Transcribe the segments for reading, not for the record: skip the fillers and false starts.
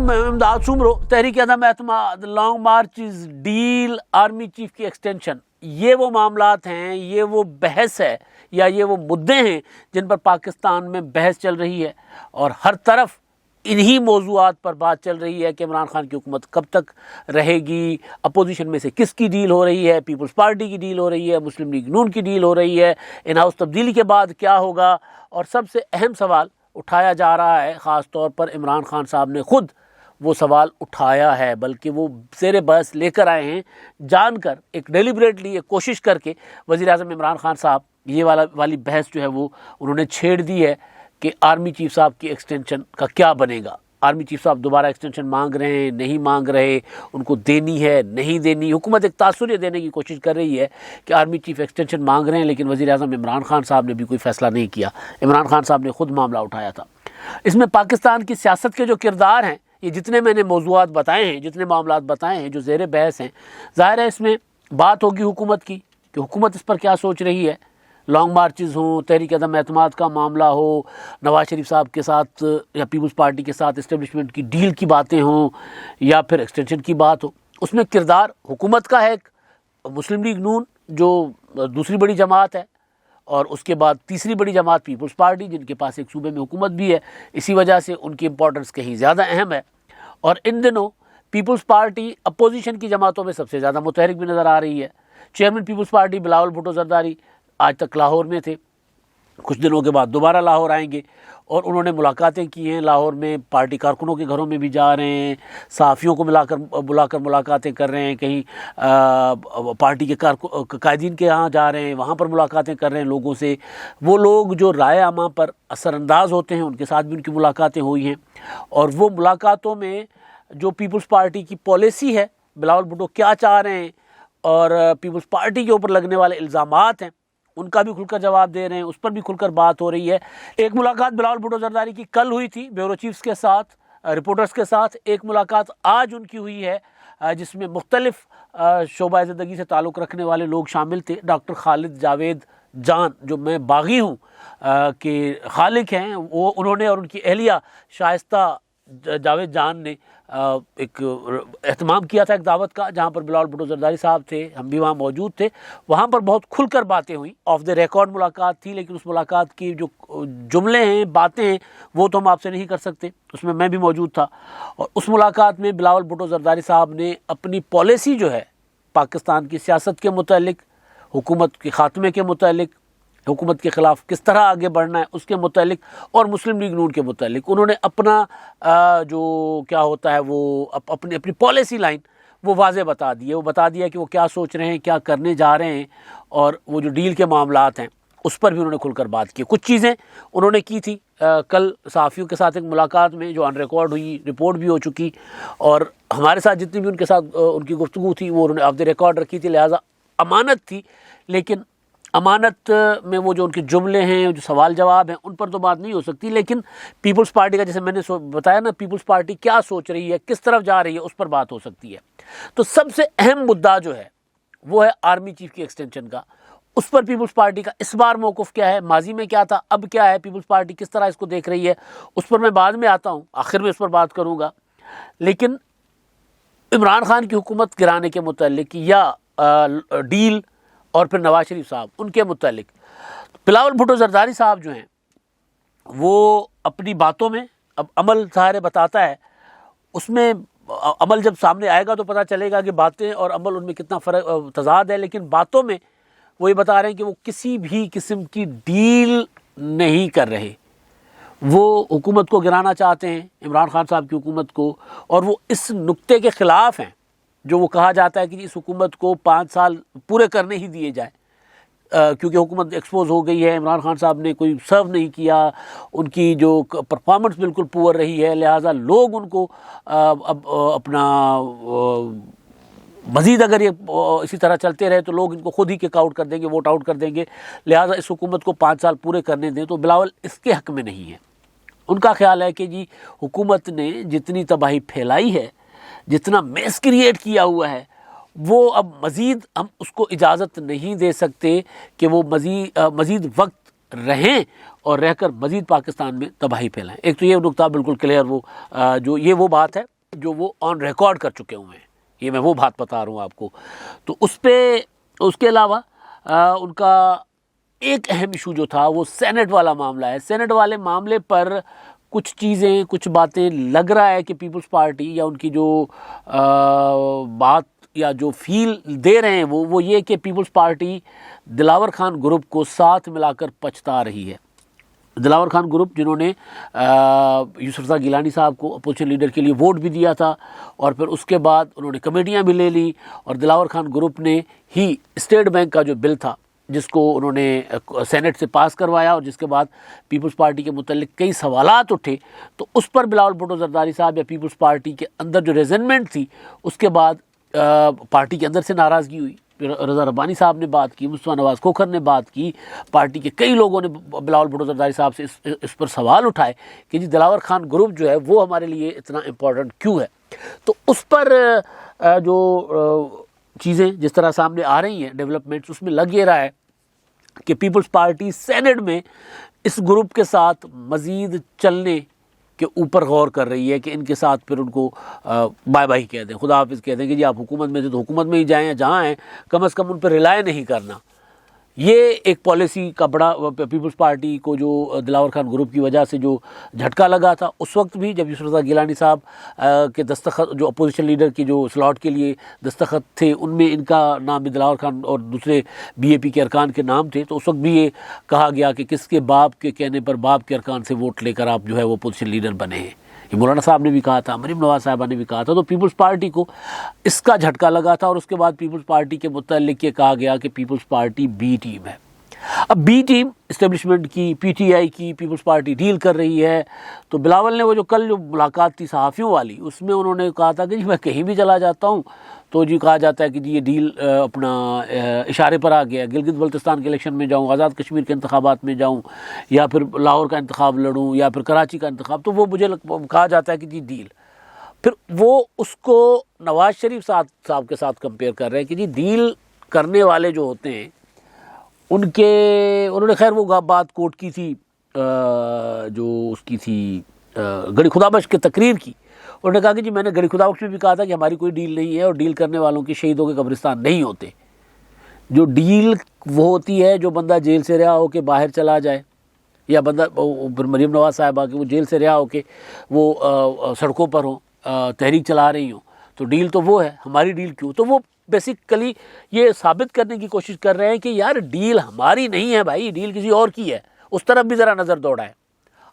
امداد سومرو تحریک عدم اعتماد long marches deal army chief کی ایکسٹینشن، یہ وہ معاملات ہیں، یہ وہ بحث ہے یا یہ وہ مدعے ہیں جن پر پاکستان میں بحث چل رہی ہے، اور ہر طرف انہی موضوعات پر بات چل رہی ہے کہ عمران خان کی حکومت کب تک رہے گی، اپوزیشن میں سے کس کی ڈیل ہو رہی ہے، پیپلز پارٹی کی ڈیل ہو رہی ہے، مسلم لیگ نون کی ڈیل ہو رہی ہے، ان ہاؤس تبدیلی کے بعد کیا ہوگا، اور سب سے اہم سوال اٹھایا جا رہا ہے، خاص طور پر عمران خان صاحب نے خود وہ سوال اٹھایا ہے، بلکہ وہ زیر بحث لے کر آئے ہیں جان کر، ایک ڈیلیبریٹلی ایک کوشش کر کے وزیر اعظم عمران خان صاحب یہ والی بحث جو ہے وہ انہوں نے چھیڑ دی ہے کہ آرمی چیف صاحب کی ایکسٹینشن کا کیا بنے گا۔ آرمی چیف صاحب دوبارہ ایکسٹینشن مانگ رہے ہیں، نہیں مانگ رہے، ان کو دینی ہے نہیں دینی۔ حکومت ایک تاثر یہ دینے کی کوشش کر رہی ہے کہ آرمی چیف ایکسٹینشن مانگ رہے ہیں، لیکن وزیر اعظم عمران خان صاحب نے بھی کوئی فیصلہ نہیں کیا۔ عمران خان صاحب نے خود معاملہ اٹھایا تھا۔ اس میں پاکستان کی سیاست کے جو کردار ہیں، یہ جتنے میں نے موضوعات بتائے ہیں، جتنے معاملات بتائے ہیں جو زیر بحث ہیں، ظاہر ہے اس میں بات ہوگی حکومت کی کہ حکومت اس پر کیا سوچ رہی ہے۔ لانگ مارچز ہوں، تحریک عدم اعتماد کا معاملہ ہو، نواز شریف صاحب کے ساتھ یا پیپلز پارٹی کے ساتھ اسٹیبلشمنٹ کی ڈیل کی باتیں ہوں، یا پھر ایکسٹینشن کی بات ہو، اس میں کردار حکومت کا ہے۔ مسلم لیگ نون جو دوسری بڑی جماعت ہے، اور اس کے بعد تیسری بڑی جماعت پیپلز پارٹی، جن کے پاس ایک صوبے میں حکومت بھی ہے، اسی وجہ سے ان کی امپورٹنس کہیں زیادہ اہم ہے۔ اور ان دنوں پیپلز پارٹی اپوزیشن کی جماعتوں میں سب سے زیادہ متحرک بھی نظر آ رہی ہے۔ Chairman peoples party Bilawal Bhutto Zardari آج تک لاہور میں تھے، کچھ دنوں کے بعد دوبارہ لاہور آئیں گے، اور انہوں نے ملاقاتیں کی ہیں لاہور میں، پارٹی کارکنوں کے گھروں میں بھی جا رہے ہیں، صحافیوں کو بلا کر ملاقاتیں کر رہے ہیں، کہیں پارٹی کے قائدین کے یہاں جا رہے ہیں، وہاں پر ملاقاتیں کر رہے ہیں لوگوں سے۔ وہ لوگ جو رائے عامہ پر اثر انداز ہوتے ہیں، ان کے ساتھ بھی ان کی ملاقاتیں ہوئی ہیں، اور وہ ملاقاتوں میں جو پیپلز پارٹی کی پالیسی ہے، بلاول بھٹو کیا چاہ رہے ہیں، اور پیپلز پارٹی کے اوپر لگنے والے الزامات ہیں، ان کا بھی کھل کر جواب دے رہے ہیں، اس پر بھی کھل کر بات ہو رہی ہے۔ ایک ملاقات بلاول بھٹو زرداری کی کل ہوئی تھی بیورو چیفز کے ساتھ، رپورٹرز کے ساتھ، ایک ملاقات آج ان کی ہوئی ہے جس میں مختلف شعبہ زندگی سے تعلق رکھنے والے لوگ شامل تھے۔ ڈاکٹر خالد جاوید جان، جو میں باغی ہوں کہ خالق ہیں، وہ انہوں نے، اور ان کی اہلیہ شائستہ جاوید جان نے ایک اہتمام کیا تھا ایک دعوت کا، جہاں پر بلاول بھٹو زرداری صاحب تھے، ہم بھی وہاں موجود تھے۔ وہاں پر بہت کھل کر باتیں ہوئیں، آف دی ریکارڈ ملاقات تھی، لیکن اس ملاقات کی جو جملے ہیں، باتیں ہیں، وہ تو ہم آپ سے نہیں کر سکتے، اس میں میں بھی موجود تھا۔ اور اس ملاقات میں بلاول بھٹو زرداری صاحب نے اپنی پالیسی جو ہے پاکستان کی سیاست کے متعلق، حکومت کے خاتمے کے متعلق، حکومت کے خلاف کس طرح آگے بڑھنا ہے اس کے متعلق، اور مسلم لیگ نون کے متعلق انہوں نے اپنا جو کیا ہوتا ہے وہ اپنی پالیسی لائن وہ واضح بتا دی ہے۔ وہ بتا دیا کہ وہ کیا سوچ رہے ہیں، کیا کرنے جا رہے ہیں، اور وہ جو ڈیل کے معاملات ہیں اس پر بھی انہوں نے کھل کر بات کی۔ کچھ چیزیں انہوں نے کی تھی کل صحافیوں کے ساتھ ایک ملاقات میں، جو ان ریکارڈ ہوئی، رپورٹ بھی ہو چکی، اور ہمارے ساتھ جتنی بھی ان کے ساتھ ان کی گفتگو تھی وہ انہوں نے آف دی ریکارڈ رکھی تھی، لہٰذا امانت تھی۔ لیکن امانت میں وہ جو ان کے جملے ہیں، جو سوال جواب ہیں، ان پر تو بات نہیں ہو سکتی، لیکن پیپلز پارٹی کا، جیسے میں نے بتایا نا، پیپلز پارٹی کیا سوچ رہی ہے، کس طرف جا رہی ہے، اس پر بات ہو سکتی ہے۔ تو سب سے اہم مدعا جو ہے وہ ہے آرمی چیف کی ایکسٹینشن کا۔ اس پر پیپلز پارٹی کا اس بار موقف کیا ہے، ماضی میں کیا تھا، اب کیا ہے، پیپلز پارٹی کس طرح اس کو دیکھ رہی ہے، اس پر میں بعد میں آتا ہوں، آخر میں اس پر بات کروں گا۔ لیکن عمران خان کی حکومت گرانے کے متعلق یا ڈیل، اور پھر نواز شریف صاحب، ان کے متعلق بلاول بھٹو زرداری صاحب جو ہیں وہ اپنی باتوں میں، اب عمل ظاہر بتاتا ہے، اس میں عمل جب سامنے آئے گا تو پتہ چلے گا کہ باتیں اور عمل ان میں کتنا فرق تضاد ہے، لیکن باتوں میں وہ یہ بتا رہے ہیں کہ وہ کسی بھی قسم کی ڈیل نہیں کر رہے، وہ حکومت کو گرانا چاہتے ہیں، عمران خان صاحب کی حکومت کو، اور وہ اس نقطے کے خلاف ہیں جو وہ کہا جاتا ہے کہ اس حکومت کو 5 سال پورے کرنے ہی دیے جائیں، کیونکہ حکومت ایکسپوز ہو گئی ہے، عمران خان صاحب نے کوئی سرو نہیں کیا، ان کی جو پرفارمنس بالکل پور رہی ہے، لہٰذا لوگ ان کو اب اپنا مزید اگر یہ اسی طرح چلتے رہے تو لوگ ان کو خود ہی کک آؤٹ کر دیں گے، ووٹ آؤٹ کر دیں گے، لہٰذا اس حکومت کو 5 سال پورے کرنے دیں۔ تو بلاول اس کے حق میں نہیں ہے۔ ان کا خیال ہے کہ جی حکومت نے جتنی تباہی پھیلائی ہے، جتنا میس کریٹ کیا ہوا ہے، وہ اب مزید ہم اس کو اجازت نہیں دے سکتے کہ وہ مزید وقت رہیں اور رہ کر مزید پاکستان میں تباہی پھیلائیں۔ ایک تو یہ نقطہ بالکل کلیئر وہ جو یہ وہ بات ہے جو وہ آن ریکارڈ کر چکے ہوئے ہیں. یہ میں وہ بات بتا رہا ہوں آپ کو. تو اس کے علاوہ ان کا ایک اہم ایشو جو تھا وہ سینٹ والا معاملہ ہے. سینٹ والے معاملے پر کچھ چیزیں کچھ باتیں لگ رہا ہے کہ پیپلز پارٹی یا ان کی جو بات یا جو فیل دے رہے ہیں وہ یہ کہ Peoples party Dilawar Khan group کو ساتھ ملا کر پچھتا رہی ہے. دلاور خان گروپ جنہوں نے یوسف رضا گیلانی صاحب کو اپوزیشن لیڈر کے لیے ووٹ بھی دیا تھا اور پھر اس کے بعد انہوں نے کمیٹیاں بھی لے لی اور دلاور خان گروپ نے ہی اسٹیٹ بینک کا جو بل تھا جس کو انہوں نے سینٹ سے پاس کروایا اور جس کے بعد پیپلز پارٹی کے متعلق کئی سوالات اٹھے تو اس پر بلاول بھٹو زرداری صاحب یا پیپلز پارٹی کے اندر جو ریزنمنٹ تھی اس کے بعد پارٹی کے اندر سے ناراضگی ہوئی. رضا ربانی صاحب نے بات کی, مصطفیٰ نواز کھوکھر نے بات کی, پارٹی کے کئی لوگوں نے بلاول بھٹو زرداری صاحب سے اس پر سوال اٹھائے کہ جی دلاور خان گروپ جو ہے وہ ہمارے لیے اتنا امپورٹنٹ کیوں ہے. تو اس پر جو چیزیں جس طرح سامنے آ رہی ہیں ڈیولپمنٹس, اس میں لگ یہ رہا ہے کہ پیپلز پارٹی سینٹ میں اس گروپ کے ساتھ مزید چلنے کے اوپر غور کر رہی ہے کہ ان کے ساتھ پھر ان کو بائے بائے کہہ دیں, خدا حافظ کہہ دیں کہ جی آپ حکومت میں تھے تو حکومت میں ہی جائیں یا جہاں ہیں کم از کم ان پہ ریلائے نہیں کرنا. یہ ایک پالیسی کا بڑا پیپلز پارٹی کو جو دلاور خان گروپ کی وجہ سے جو جھٹکا لگا تھا اس وقت بھی جب یوسف رضا گیلانی صاحب کے دستخط جو اپوزیشن لیڈر کی جو سلاٹ کے لیے دستخط تھے ان میں ان کا نام بھی دلاور خان اور دوسرے بی اے پی کے ارکان کے نام تھے, تو اس وقت بھی یہ کہا گیا کہ کس کے باپ کے کہنے پر باپ کے ارکان سے ووٹ لے کر آپ جو ہے وہ اپوزیشن لیڈر بنے ہیں. یہ مولانا صاحب نے بھی کہا تھا, مریم نواز صاحبہ نے بھی کہا تھا. تو پیپلز پارٹی کو اس کا جھٹکا لگا تھا اور اس کے بعد پیپلز پارٹی کے متعلق یہ کہا گیا کہ پیپلز پارٹی بی ٹیم ہے. اب بی ٹیم اسٹیبلشمنٹ کی پی ٹی آئی کی پیپلز پارٹی ڈیل کر رہی ہے. تو بلاول نے وہ جو کل جو ملاقات تھی صحافیوں والی اس میں انہوں نے کہا تھا کہ جی میں کہیں بھی چلا جاتا ہوں تو جی کہا جاتا ہے کہ جی یہ ڈیل اپنا اشارے پر آ گیا, گلگت بلتستان کے الیکشن میں جاؤں, آزاد کشمیر کے انتخابات میں جاؤں یا پھر لاہور کا انتخاب لڑوں یا پھر کراچی کا انتخاب, تو وہ مجھے کہا جاتا ہے کہ جی ڈیل. پھر وہ اس کو نواز شریف صاحب کے ساتھ کمپیئر کر رہے ہیں کہ جی ڈیل کرنے والے جو ہوتے ہیں انہوں نے خیر وہ بات کوٹ کی تھی جو اس کی تھی گڑھی خدا بخش کی تقریر کی. انہوں نے کہا کہ جی میں نے گڑھی خدا بخش میں بھی کہا تھا کہ ہماری کوئی ڈیل نہیں ہے اور ڈیل کرنے والوں کی شہیدوں کے قبرستان نہیں ہوتے. جو ڈیل وہ ہوتی ہے جو بندہ جیل سے رہا ہو کے باہر چلا جائے یا بندہ مریم نواز صاحبہ کہ وہ جیل سے رہا ہو کے وہ سڑکوں پر ہوں تحریک چلا رہی ہوں, تو ڈیل تو وہ ہے, ہماری ڈیل کیوں. تو وہ بیسیکلی یہ ثابت کرنے کی کوشش کر رہے ہیں کہ یار ڈیل ہماری نہیں ہے بھائی, ڈیل کسی اور کی ہے. اس طرف بھی ذرا نظر دوڑائیں.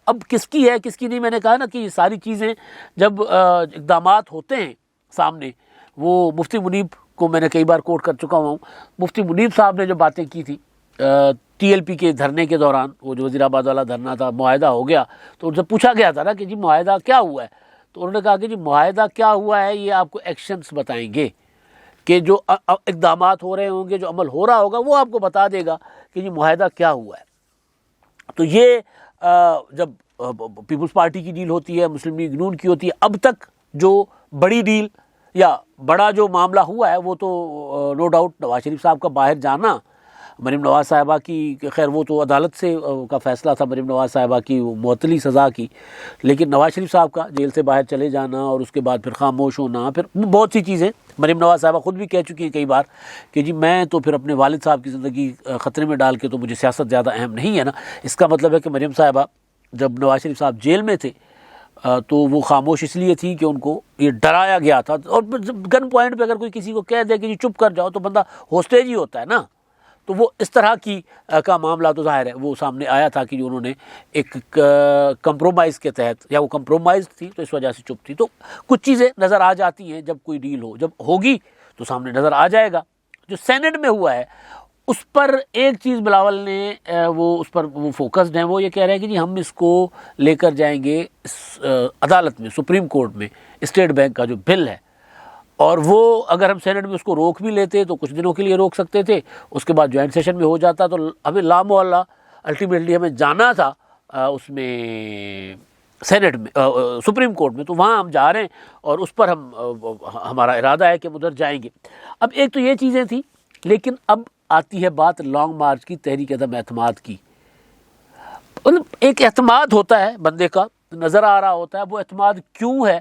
اب کس کی ہے کس کی نہیں, میں نے کہا نا کہ یہ ساری چیزیں جب اقدامات ہوتے ہیں سامنے, وہ مفتی منیب کو میں نے کئی بار کوٹ کر چکا ہوں. مفتی منیب صاحب نے جو باتیں کی تھی ٹی ایل پی کے دھرنے کے دوران, وہ جو وزیر آباد والا دھرنا تھا, معاہدہ ہو گیا تو ان سے پوچھا گیا تھا نا کہ جی معاہدہ کیا ہوا ہے, تو انہوں نے کہا کہ جی معاہدہ کیا ہوا ہے یہ آپ کو ایکشنز بتائیں گے, کہ جو اقدامات ہو رہے ہوں گے, جو عمل ہو رہا ہوگا وہ آپ کو بتا دے گا کہ جی معاہدہ کیا ہوا ہے. تو یہ جب پیپلز پارٹی کی ڈیل ہوتی ہے, مسلم لیگ نون کی ہوتی ہے, اب تک جو بڑی ڈیل یا بڑا جو معاملہ ہوا ہے وہ تو نو ڈاؤٹ نواز شریف صاحب کا باہر جانا, مریم نواز صاحبہ کی خیر وہ تو عدالت سے کا فیصلہ تھا مریم نواز صاحبہ کی معطلی سزا کی, لیکن نواز شریف صاحب کا جیل سے باہر چلے جانا اور اس کے بعد پھر خاموش ہونا, پھر بہت سی چیزیں. مریم نواز صاحبہ خود بھی کہہ چکی ہیں کئی بار کہ جی میں تو پھر اپنے والد صاحب کی زندگی خطرے میں ڈال کے تو مجھے سیاست زیادہ اہم نہیں ہے نا. اس کا مطلب ہے کہ مریم صاحبہ جب نواز شریف صاحب جیل میں تھے تو وہ خاموش اس لیے تھی کہ ان کو یہ ڈرایا گیا تھا, اور گن پوائنٹ پہ اگر کوئی کسی کو کہہ دے کہ جی چپ کر جاؤ تو بندہ ہوسٹیج ہی ہوتا ہے نا. تو وہ اس طرح کی کا معاملہ تو ظاہر ہے وہ سامنے آیا تھا کہ جو انہوں نے ایک کمپرومائز کے تحت, یا وہ کمپرومائز تھی تو اس وجہ سے چپ تھی. تو کچھ چیزیں نظر آ جاتی ہیں جب کوئی ڈیل ہو, جب ہوگی تو سامنے نظر آ جائے گا. جو سینٹ میں ہوا ہے اس پر ایک چیز بلاول نے وہ اس پر وہ فوکسڈ ہیں, وہ یہ کہہ رہے ہیں کہ جی ہم اس کو لے کر جائیں گے عدالت میں, سپریم کورٹ میں, اسٹیٹ بینک کا جو بل ہے, اور وہ اگر ہم سینٹ میں اس کو روک بھی لیتے تو کچھ دنوں کے لیے روک سکتے تھے, اس کے بعد جوائنٹ سیشن میں ہو جاتا تو ہمیں لامحالہ الٹیمیٹلی ہمیں جانا تھا اس میں سینٹ میں سپریم کورٹ میں, تو وہاں ہم جا رہے ہیں اور اس پر ہمارا ارادہ ہے کہ ہم ادھر جائیں گے. اب ایک تو یہ چیزیں تھیں, لیکن اب آتی ہے بات لانگ مارچ کی, تحریک عدم اعتماد کی. ایک اعتماد ہوتا ہے بندے کا, نظر آ رہا ہوتا ہے, وہ اعتماد کیوں ہے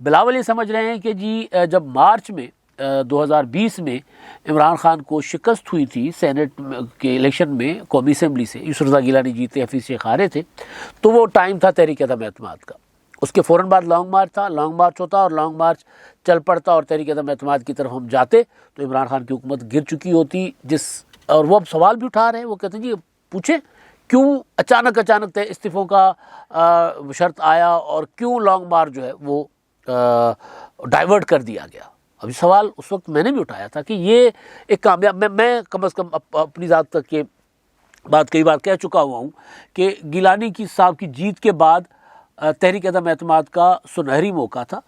بلاول یہ سمجھ رہے ہیں کہ جی جب مارچ میں 2020 میں عمران خان کو شکست ہوئی تھی سینٹ کے الیکشن میں قومی اسمبلی سے، یوسف رضا گیلانی جیتے، حفیظ شیخ ہارے تھے، تو وہ ٹائم تھا تحریک عدم اعتماد کا. اس کے فوراً بعد لانگ مارچ تھا، لانگ مارچ ہوتا اور لانگ مارچ چل پڑتا اور تحریک عدم اعتماد کی طرف ہم جاتے تو عمران خان کی حکومت گر چکی ہوتی. اور وہ اب سوال بھی اٹھا رہے ہیں، وہ کہتے ہیں جی پوچھیں کیوں اچانک استعفوں کا شرط آیا اور کیوں لانگ مارچ جو ہے وہ ڈائیورٹ کر دیا گیا. ابھی سوال اس وقت میں نے بھی اٹھایا تھا کہ یہ ایک کامیاب، میں کم از کم اپنی ذات تک یہ بات کئی بار کہہ چکا ہوا ہوں کہ گیلانی کی صاحب کی جیت کے بعد تحریک عدم اعتماد کا سنہری موقع تھا.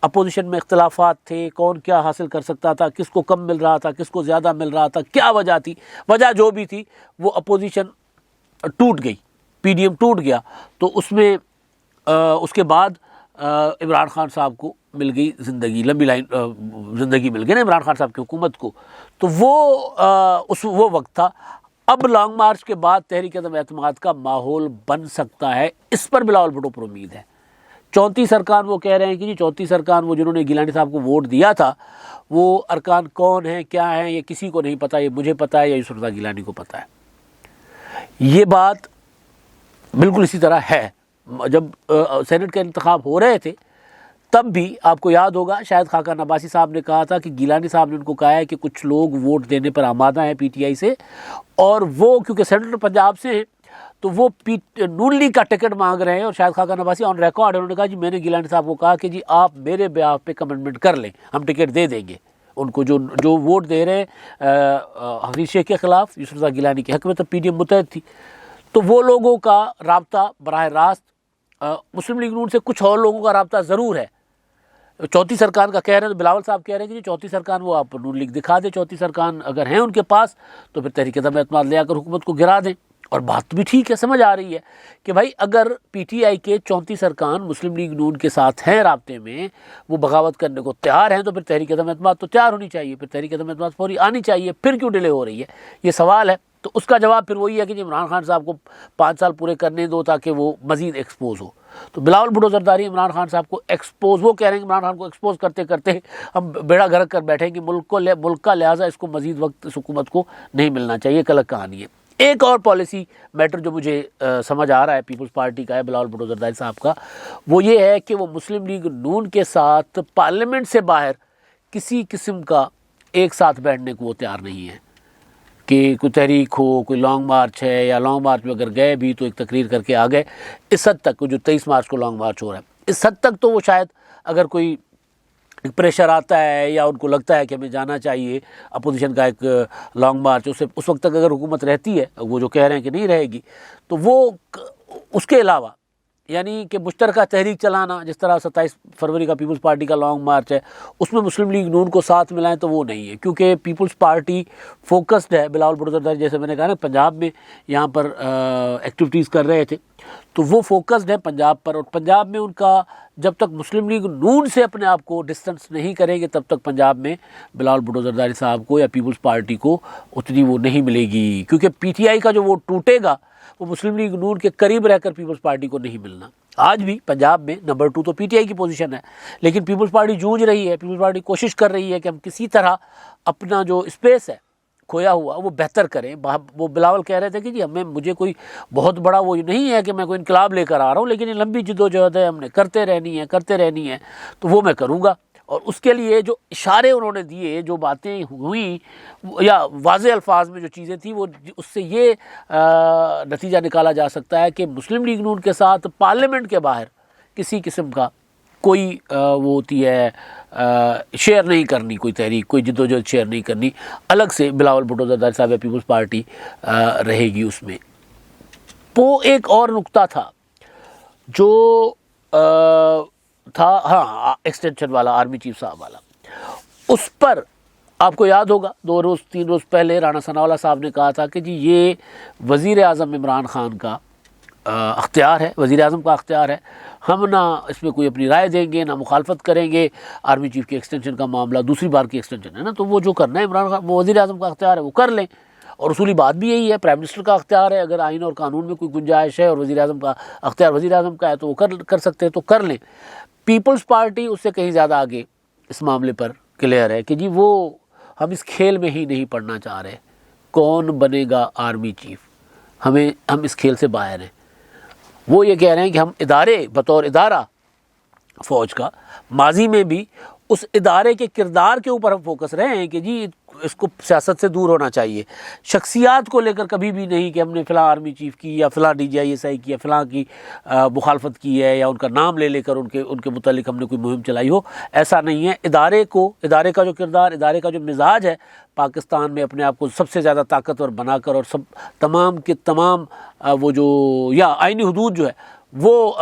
اپوزیشن میں اختلافات تھے، کون کیا حاصل کر سکتا تھا، کس کو کم مل رہا تھا، کس کو زیادہ مل رہا تھا، کیا وجہ تھی، وجہ جو بھی تھی وہ اپوزیشن ٹوٹ گئی، پی ڈی ایم ٹوٹ گیا. تو اس میں اس کے بعد عمران خان صاحب کو مل گئی زندگی، لمبی لائن زندگی مل گئی نا عمران خان صاحب کی حکومت کو. تو وہ وقت تھا. اب لانگ مارچ کے بعد تحریک عدم اعتماد کا ماحول بن سکتا ہے، اس پر بلاول بھٹو پر امید ہے. 34 ارکان وہ کہہ رہے ہیں کہ جی 34 ارکان وہ جنہوں نے گیلانی صاحب کو ووٹ دیا تھا وہ ارکان کون ہیں، کیا ہیں، یہ کسی کو نہیں پتہ، یہ مجھے پتہ ہے یا یوسف رضا گیلانی کو پتہ ہے. یہ بات بالکل اسی طرح ہے. جب سینٹ کے انتخاب ہو رہے تھے تب بھی آپ کو یاد ہوگا شاید خاقہ نباسی صاحب نے کہا تھا کہ گیلانی صاحب نے ان کو کہا ہے کہ کچھ لوگ ووٹ دینے پر آمادہ ہیں پی ٹی آئی سے، اور وہ کیونکہ سینٹر پنجاب سے ہیں تو وہ نون لیگ کا ٹکٹ مانگ رہے ہیں. اور شاید خاقہ نباسی آن ریکارڈ انہوں نے کہا جی میں نے گیلانی صاحب کو کہا کہ جی آپ میرے بیاف پہ کمٹمنٹ کر لیں، ہم ٹکٹ دے دیں گے ان کو جو ووٹ دے رہے ہیں حفیظ شیخ کے خلاف، یوسف رضا گیلانی کے حق میں. تو پی ڈی ایم متحد تھی، تو وہ لوگوں کا رابطہ براہ راست مسلم لیگ نون سے کچھ اور لوگوں کا رابطہ ضرور ہے. 34 ارکان کا کہہ رہے ہیں، تو بلاول صاحب کہہ رہے ہیں کہ 34 ارکان وہ آپ نون لیگ دکھا دیں، 34 ارکان اگر ہیں ان کے پاس تو پھر تحریک عدم اعتماد لے آ کر حکومت کو گرا دیں. اور بات بھی ٹھیک ہے، سمجھ آ رہی ہے کہ بھائی اگر پی ٹی آئی کے 34 ارکان مسلم لیگ نون کے ساتھ ہیں رابطے میں، وہ بغاوت کرنے کو تیار ہیں، تو پھر تحریک عدم اعتماد تو تیار ہونی چاہیے، پھر تحریک عدم اعتماد فوری آنی چاہیے. پھر کیوں ڈیلے ہو رہی ہے، یہ سوال ہے. تو اس کا جواب پھر وہی ہے کہ عمران خان صاحب کو 5 سال پورے کرنے دو تاکہ وہ مزید ایکسپوز ہو. تو بلاول بھٹو زرداری عمران خان صاحب کو ایکسپوز، وہ کہہ رہے ہیں کہ عمران خان کو ایکسپوز کرتے کرتے ہم بیڑا گرک کر بیٹھے کہ ملک کا لہٰذا اس کو مزید وقت اس حکومت کو نہیں ملنا چاہیے. ایک الگ کہانی ہے. ایک اور پالیسی میٹر جو مجھے سمجھ آ رہا ہے پیپلز پارٹی کا ہے، بلاول بھٹو زرداری صاحب کا، وہ یہ ہے کہ وہ مسلم لیگ نون کے ساتھ پارلیمنٹ سے باہر کسی قسم کا ایک ساتھ بیٹھنے کو وہ تیار نہیں ہے. کہ کوئی تحریک ہو، کوئی لانگ مارچ ہے، یا لانگ مارچ میں اگر گئے بھی تو ایک تقریر کر کے آ گئے. اس حد تک جو 23 مارچ کو لانگ مارچ ہو رہا ہے، اس حد تک تو وہ شاید اگر کوئی پریشر آتا ہے یا ان کو لگتا ہے کہ ہمیں جانا چاہیے اپوزیشن کا ایک لانگ مارچ، اس وقت تک اگر حکومت رہتی ہے، وہ جو کہہ رہے ہیں کہ نہیں رہے گی، تو وہ اس کے علاوہ یعنی کہ مشترکہ تحریک چلانا، جس طرح 27 فروری کا پیپلز پارٹی کا لانگ مارچ ہے، اس میں مسلم لیگ نون کو ساتھ ملائیں تو وہ نہیں ہے. کیونکہ پیپلز پارٹی فوکسڈ ہے. بلاول بھٹو زرداری جیسے میں نے کہا نا پنجاب میں یہاں پر ایکٹیویٹیز کر رہے تھے، تو وہ فوکسڈ ہے پنجاب پر. اور پنجاب میں ان کا جب تک مسلم لیگ نون سے اپنے آپ کو ڈسٹنس نہیں کریں گے تب تک پنجاب میں بلاول بھٹو زرداری صاحب کو یا پیپلز پارٹی کو اتنی وہ نہیں ملے گی. کیونکہ پی ٹی آئی کا جو ووٹ ٹوٹے گا وہ مسلم لیگ نون کے قریب رہ کر پیپلز پارٹی کو نہیں ملنا. آج بھی پنجاب میں نمبر 2 تو پی ٹی آئی کی پوزیشن ہے، لیکن پیپلز پارٹی جونج رہی ہے، پیپلز پارٹی کوشش کر رہی ہے کہ ہم کسی طرح اپنا جو اسپیس ہے کھویا ہوا وہ بہتر کریں. وہ بلاول کہہ رہے تھے کہ جی مجھے کوئی بہت بڑا وہ نہیں ہے کہ میں کوئی انقلاب لے کر آ رہا ہوں، لیکن یہ لمبی جدوجہد ہے، ہم نے کرتے رہنی ہے تو وہ میں کروں گا. اور اس کے لیے جو اشارے انہوں نے دیے، جو باتیں ہوئیں یا واضح الفاظ میں جو چیزیں تھیں، وہ اس سے یہ نتیجہ نکالا جا سکتا ہے کہ مسلم لیگ نون کے ساتھ پارلیمنٹ کے باہر کسی قسم کا کوئی وہ ہوتی ہے شیئر نہیں کرنی، کوئی تحریک، کوئی جدوجہد شیئر نہیں کرنی. الگ سے بلاول بھٹو زرداری صاحب یا پیپلز پارٹی رہے گی اس میں. وہ ایک اور نقطہ تھا جو تھا، ہاں ایکسٹینشن والا، آرمی چیف صاحب والا. اس پر آپ کو یاد ہوگا 2-3 روز پہلے رانا ثناءاللہ صاحب نے کہا تھا کہ جی یہ وزیر اعظم عمران خان کا اختیار ہے، وزیر اعظم کا اختیار ہے، ہم نہ اس میں کوئی اپنی رائے دیں گے، نہ مخالفت کریں گے. آرمی چیف کی ایکسٹینشن کا معاملہ دوسری بار کی ایکسٹینشن ہے نا، تو وہ جو کرنا ہے عمران خان، وہ وزیر اعظم کا اختیار ہے، وہ کر لیں. اور اصولی بات بھی یہی ہے، پرائم منسٹر کا اختیار ہے، اگر آئین اور قانون میں کوئی گنجائش ہے اور وزیر اعظم کا اختیار وزیر اعظم کا ہے تو وہ کر سکتے ہیں، تو کر لیں. پیپلز پارٹی اس سے کہیں زیادہ آگے اس معاملے پر کلیئر ہے کہ جی وہ ہم اس کھیل میں ہی نہیں پڑھنا چاہ رہے، کون بنے گا آرمی چیف، ہم اس کھیل سے باہر ہیں۔ وہ یہ کہہ رہے ہیں کہ ہم ادارے بطور ادارہ فوج کا ماضی میں بھی اس ادارے کے کردار کے اوپر ہم فوکس رہے ہیں کہ جی اس کو سیاست سے دور ہونا چاہیے، شخصیات کو لے کر کبھی بھی نہیں کہ ہم نے فلاں آرمی چیف کی یا فلاں DGISI کی یا فلاں کی مخالفت کی ہے یا ان کا نام لے کر ان کے متعلق ہم نے کوئی مہم چلائی ہو، ایسا نہیں ہے۔ ادارے کا جو کردار، ادارے کا جو مزاج ہے پاکستان میں اپنے آپ کو سب سے زیادہ طاقتور بنا کر اور تمام کے تمام وہ جو یا آئینی حدود جو ہے وہ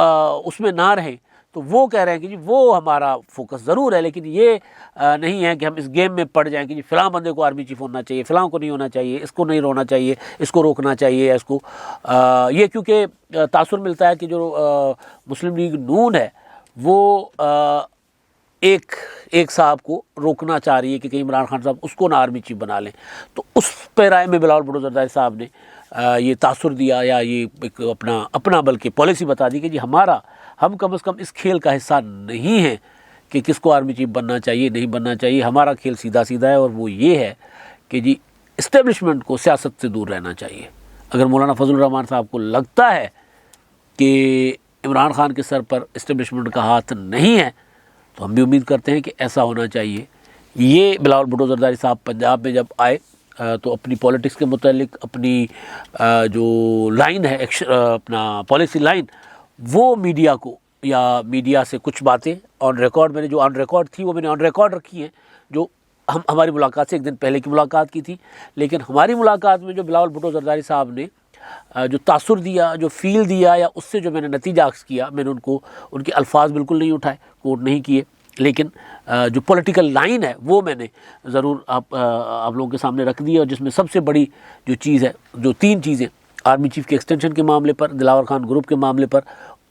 اس میں نہ رہیں، تو وہ کہہ رہے ہیں کہ جی وہ ہمارا فوکس ضرور ہے، لیکن یہ نہیں ہے کہ ہم اس گیم میں پڑ جائیں کہ جی فلاں بندے کو آرمی چیف ہونا چاہیے، فلاں کو نہیں ہونا چاہیے، اس کو نہیں ہونا چاہیے، اس کو روکنا چاہیے یا اس کو یہ کیونکہ تاثر ملتا ہے کہ جو مسلم لیگ نون ہے وہ ایک صاحب کو روکنا چاہ رہی ہے کہ کہیں عمران خان صاحب اس کو نہ آرمی چیف بنا لیں، تو اس پیرائے میں بلاول بھٹو زرداری صاحب نے یہ تاثر دیا یا یہ ایک اپنا بلکہ پالیسی بتا دی کہ جی ہم کم از کم اس کھیل کا حصہ نہیں ہیں کہ کس کو آرمی چیف بننا چاہیے نہیں بننا چاہیے، ہمارا کھیل سیدھا ہے اور وہ یہ ہے کہ جی اسٹیبلشمنٹ کو سیاست سے دور رہنا چاہیے۔ اگر مولانا فضل الرحمان صاحب کو لگتا ہے کہ عمران خان کے سر پر اسٹیبلشمنٹ کا ہاتھ نہیں ہے تو ہم بھی امید کرتے ہیں کہ ایسا ہونا چاہیے۔ یہ بلاول بھٹو زرداری صاحب پنجاب میں جب آئے تو اپنی پولیٹکس کے متعلق اپنی جو لائن ہے اپنا پالیسی لائن وہ میڈیا کو یا میڈیا سے کچھ باتیں آن ریکارڈ، میں نے جو آن ریکارڈ تھی وہ میں نے آن ریکارڈ رکھی ہیں، جو ہماری ملاقات سے ایک دن پہلے کی ملاقات کی تھی، لیکن ہماری ملاقات میں جو بلاول بھٹو زرداری صاحب نے جو تاثر دیا، جو فیل دیا یا اس سے جو میں نے نتیجہ عکس کیا، میں نے ان کے الفاظ بالکل نہیں اٹھائے، کوٹ نہیں کیے، لیکن جو پولیٹیکل لائن ہے وہ میں نے ضرور آپ لوگوں کے سامنے رکھ دی ہے، اور جس میں سب سے بڑی جو چیز ہے، جو 3 چیزیں آرمی چیف کے ایکسٹینشن کے معاملے پر، دلاور خان گروپ کے معاملے پر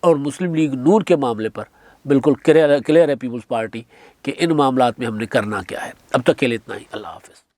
اور مسلم لیگ نون کے معاملے پر بالکل کلیئر ہے پیپلز پارٹی کہ ان معاملات میں ہم نے کرنا کیا ہے۔ اب تک کے لیے اتنا ہی، اللہ حافظ۔